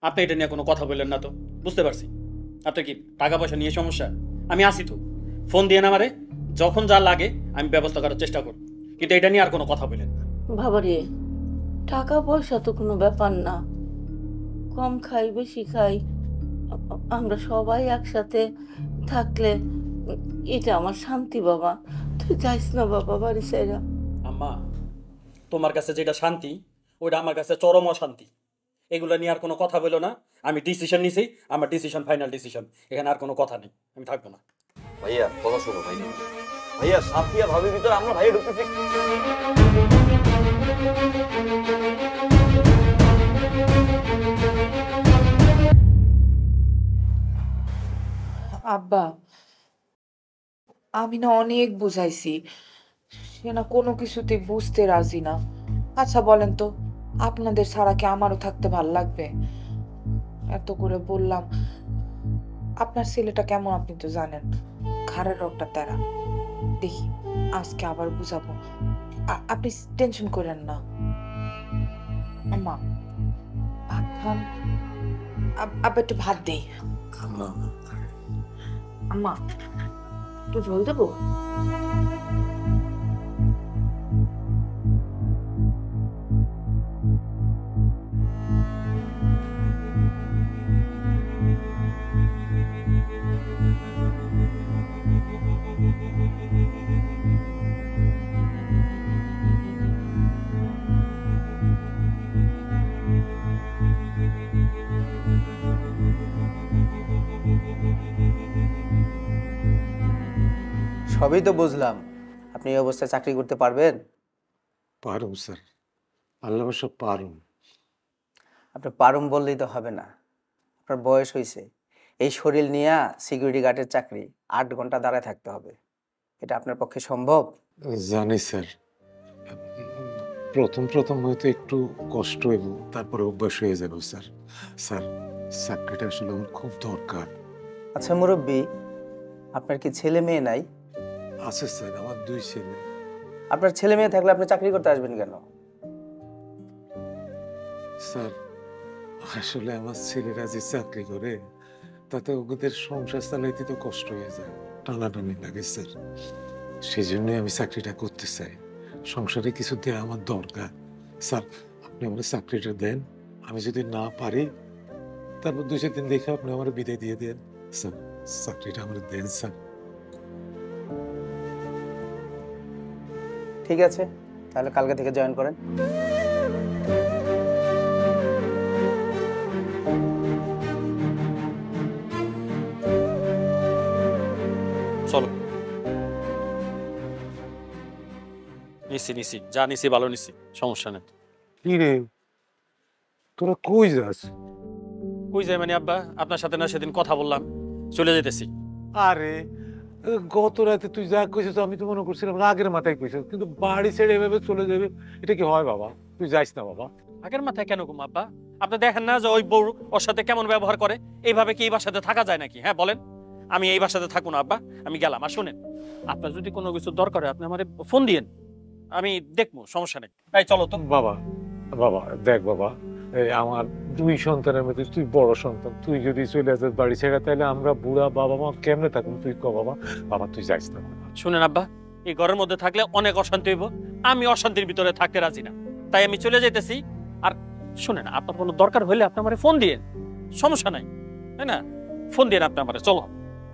S3: আপনি এটা নিয়ে কোনো কথা বললেন না তো? বুঝতে পারছি আপনার কি টাকা পয়সা নিয়ে সমস্যা। আমি আসি তো, ফোন দিয়ে না আমারে, যখন যা লাগে আমি ব্যবস্থা করার চেষ্টা করব, কিন্তু এটা নিয়ে আর কোনো কথা বললেন না।
S2: বাবারে, টাকা পয়সা তো কোনো ব্যাপার না, কম খাই বেশি খাই, আমরা সবাই একসাথে থাকলে এটা আমার শান্তি। বাবা তুই যাইস না বাবা বাড়ি ছেড়ে।
S3: আম্মা, তোমার কাছে যেটা শান্তি ওইটা আমার কাছে চরম অশান্তি। এগুলো নিয়ে আর কোনো কথা বলো না, আমি ডিসিশন নিছি, আমার ডিসিশন ফাইনাল ডিসিশন, এখানে আর কোনো কথা নেই, আমি থাকবো না।
S6: ভাইয়া কথা শোনো, ভাইয়া ভাইয়া সাথী আর ভাবির ভিতরে আমরা ভাইয়া ঢুকতেছি।
S4: আব্বা, আমি না অনেক বুঝাইছি, সে না কোনো কিছুতে বুঝতে রাজি না। আচ্ছা বলেন তো, আপনাদের ছাড়া কি আমারও থাকতে ভাল লাগবে? এত করে বললাম, আপনার ছেলেটা কেমন আপনি তো জানেন, ঘাড়ের রগটা তেরা। দেখি আজকে আবার বুঝাবো, আপনি টেনশন করেন না। আম্মা ভাত খান, আবার একটু ভাত দেই। আম্মা একটু ঝোল দেবো?
S10: সবই তো বুঝলাম, আপনি এই অবস্থায় চাকরি করতে পারবেন?
S5: পারুম স্যার, আল্লাহ সব পারুম।
S10: আপনি পারুম বললেই তো হবে না, আপনার বয়স হয়েছে, এই শরীর নিয়ে সিকিউরিটি গার্ডের চাকরি 8 ঘন্টা দাঁড়ায় থাকতে হবে, এটা আপনার পক্ষে সম্ভব?
S5: জানি স্যার, প্রথম প্রথম হয়তো একটু কষ্ট হইব, তারপরে অভ্যাস হয়ে যাবে স্যার। স্যার চাকরিটা আসলে আমার খুব দরকার।
S10: আচ্ছা মুরব্বী, আপনার কি ছেলে মেয়ে নাই?
S5: আছে স্যার, আমার 2 ছেলে।
S10: আপনার ছেলে মেয়ে থাকলে আপনি চাকরি করতে আসবেন কেন?
S5: স্যার আসলে আমার ছেলেরা যে চাকরি করে তাতে ওদের সংসার চালাইতে তো কষ্ট হয়ে যায়, টানাটানি লাগে স্যার। সেই জন্যই আমি চাকরিটা করতে চাই। সংসারে কিছু দেওয়া আমার দরকার। স্যার আপনি আমার চাকরিটা দেন, আমি যদি না পারি তারপর 2-4 দিন দেখে আপনি আমার বিদায় দিয়ে দেন স্যার। চাকরিটা আমার দেন স্যার।
S10: ঠিক আছে, তাহলে কালকে থেকে জয়েন করেন।
S3: চলো। নিছি যা নিছি ভালো নিছি, সমস্যা নেই।
S5: কি রে তোরা কই যাস?
S3: কই যাই মানে আব্বা, আপনার সাথে না সেদিন কথা বললাম, চলে যেতেছি।
S5: আরে গত রাতে তুই যা কইছিস আমি তো মনে করছিলাম আগের মাথায় কইছিস, কিন্তু বাড়ি ছেড়ে এভাবে চলে যাবে এটা কি হয় বাবা? তুই যাইস না বাবা।
S3: আগের মাথায় কেন ঘুম আব্বা? আপনি দেখেন না যে ওই বউ ওর সাথে কেমন ব্যবহার করে? এইভাবে কি এই বাসাতে থাকা যায় নাকি? হ্যাঁ বলেন। আমি এই বাসাতে থাকবো না আব্বা, আমি গেলাম। আর শুনেন, আপনার যদি কোনো কিছু দরকার হয় আপনি আমার ফোন দিয়েন, আমি দেখবো, সমস্যা নেই। এই চলো তো।
S5: বাবা বাবা দেখ বাবা, এই আমার 2 সন্তানের মধ্যে তুই বড় সন্তান, তুই যদি চলে যাস বাড়ি ছেড়ে তাহলে আমরা বুড়া বাবা মা কেমনে থাকবো? তুই ক বাবা। বাবা তুই যাইস না।
S3: শুনেন আব্বা, এই ঘরের মধ্যে থাকলে অনেক অশান্তি হইব, আমি অশান্তির ভিতরে থাকতে রাজি না, তাই আমি চলে যাইতেছি। আর শুনেন, আপনার কোনো দরকার হইলে আপনি আমার ফোন দিয়েন, সমস্যা নাই, তাই না? ফোন দিয়েন আপনি আমার। চলো।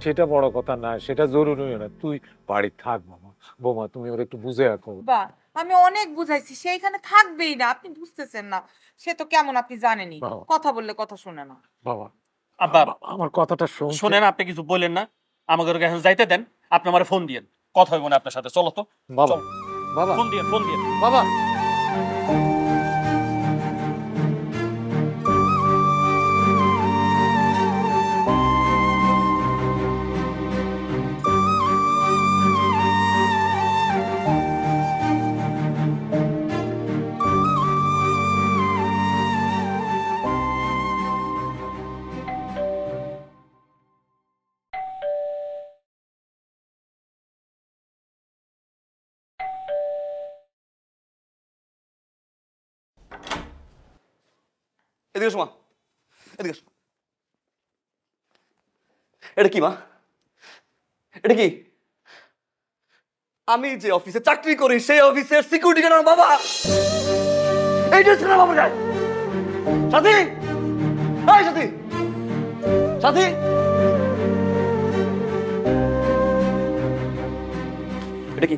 S5: সেটা বড় কথা না, সেটা জরুরি না, তুই বাড়ি থাক মামা। বৌমা তুমি ওর একটু বুঝে রাখো।
S4: বা আমি অনেক বুঝাইছি, সেইখানে থাকবেই না, আপনি বুঝতেছেন না। সে তো কেমন আপনি জানেনই, কথা বললে কথা শুনে না।
S5: বাবা
S3: আব্বা
S5: আমার কথাটা
S3: শোনেন, আপনি কিছু বললেন না, আমাকে এখন যাইতে দেন, আপনি আমার ফোন দিয়েন, কথা হইব না আপনার সাথে। চলো তো
S5: বাবা। বাবা
S3: ফোন দিয়েন
S5: বাবা।
S6: এদিকে শোমা, এদিকে। এটা কি মা? এটা কি? আমি যে অফিসে চাকরি করি সেই অফিসের সিকিউরিটি গার্ড আমার বাবা। এই ড্রেস কেন বাবার গায়ে? সাথী, এই সাথী, সাথী, এটা কি?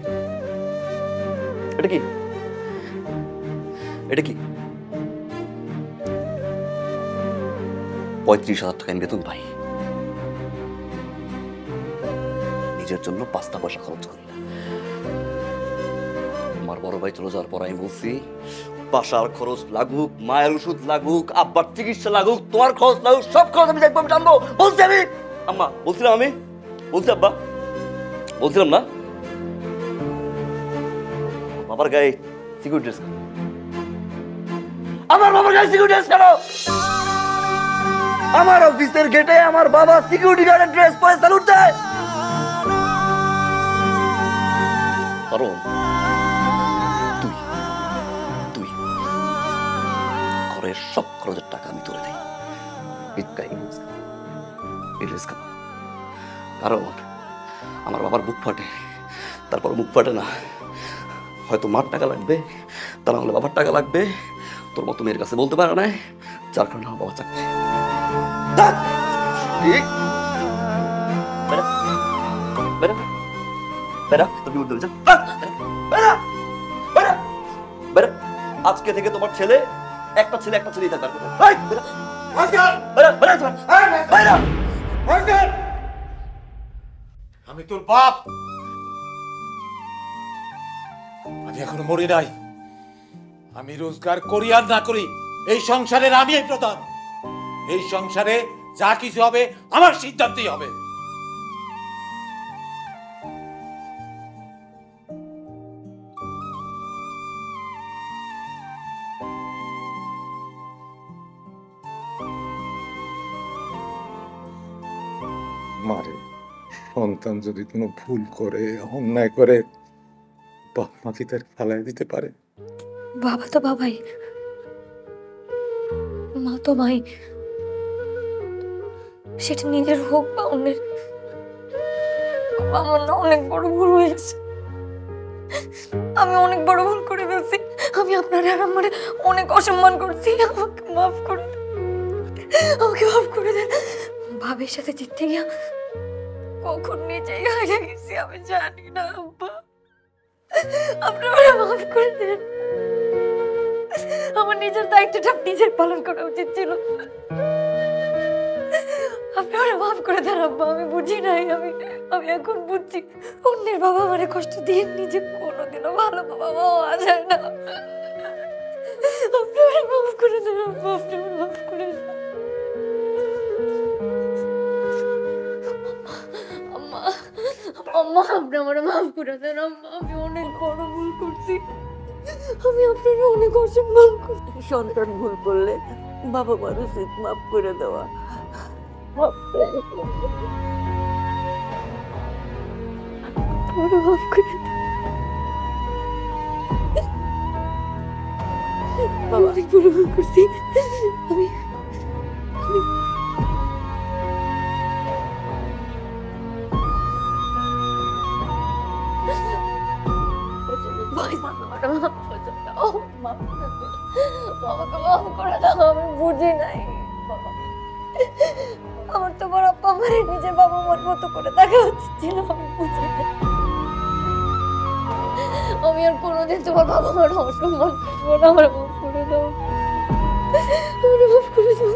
S6: এটা কি? এটা কি? 35,000 টাকা বেতন পাই, নিজের জন্য 5টা পয়সা খরচ করি না। আমার বড় ভাই চলে যাওয়ার পর আমি বলছি, বাসার খরচ লাগুক, মায়ের ওষুধ লাগুক, আব্বার চিকিৎসা লাগুক, তোমার খরচ লাগুক, সব খরচ আমি দেখবো, আমি জানবো। বলছি আমি, আম্মা বলছিলাম, আমি বলছি, আব্বা বলছিলাম না? বাবার গায়ে সিকিউরিটি ড্রেস, আমার বাবার গায়ে সিকিউরিটি ড্রেস কেন? আমার অফিসের গেটে আমার বাবা সিকিউরিটি গার্ডের ড্রেস পরে স্যালুট দেয়। কারণ তুই তুই ঘরের সব খরচের টাকা আমি তুলে দিই। কারণ আমার বাবার বুক ফাটে, তারপর মুখ ফাটে না। হয়তো মার টাকা লাগবে, তা না হলে বাবার টাকা লাগবে। তোর মতো মেয়ের কাছে বলতে পারে না, যার কারণে আমার বাবা চাকরি। আজকে থেকে তোমার ছেলে একটা ছেলেই থাকবে।
S5: আমি তোর বাপ, আমি এখনো মরি নাই। আমি রোজগার করি আর না করি, এই সংসারের আমি প্রধান। এই সংসারে যা কিছু হবে আমার সিদ্ধান্তই হবে। মারে, সন্তান যদি কোনো ভুল করে, অন্যায় করে, বাপ মা কি তার ফেলায় দিতে পারে?
S7: বাবা তো বাবাই, ভাই, সেটা নিজের হোক বা অন্যের, আমার না অনেক বড় ভুল হয়েছে। আমি অনেক বড় ভুল করে ফেলছি। আমি আপনার আর আমার অনেক অসম্মান করছি। আমাকে মাফ করে দেন, আমাকে মাফ করে দেন। ভাবের সাথে জিততে গিয়া কখন নিজেই হারিয়ে গেছি আমি জানি না। আব্বা, আপনি আমাকে মাফ করে দেন। আমার নিজের দায়িত্বটা নিজের পালন করা উচিত ছিল। আপনি আমাকে মাফ করে দেন আব্বা, আমি বুঝি নাই। আমি এখন বুঝছি অন্যের বাবা আমারে কষ্ট দিয়ে নিজে কোনোদিনও ভালো বাবা হওয়া যায় না। আপনি আমাকে মাফ করে দেন আব্বা, আপনি আমাকে মাফ করে দেন। আম্মা, আম্মা, আপনি আমারে মাফ করে দেন আম্মা, আমি অনেক বড় ভুল করছি। আমি আপনাকে অনেক অসম্মান করছি।
S2: সন্তান ভুল করলে বাবা মার উচিত মাফ করে দেওয়া। মাফ করে
S7: বাবা, অনেক বড় ভুল করছি। আমি বুঝি নাই। আমার তো বড় আব্বা আমার নিজের বাবা মার মতো করে দেখা উচিত ছিল। আমি বুঝি না। আমি আর কোনোদিন তোমার বাবা মার অসম্মান করবো না। আমার মাফ করে দাও, আমার মাফ করে দাও।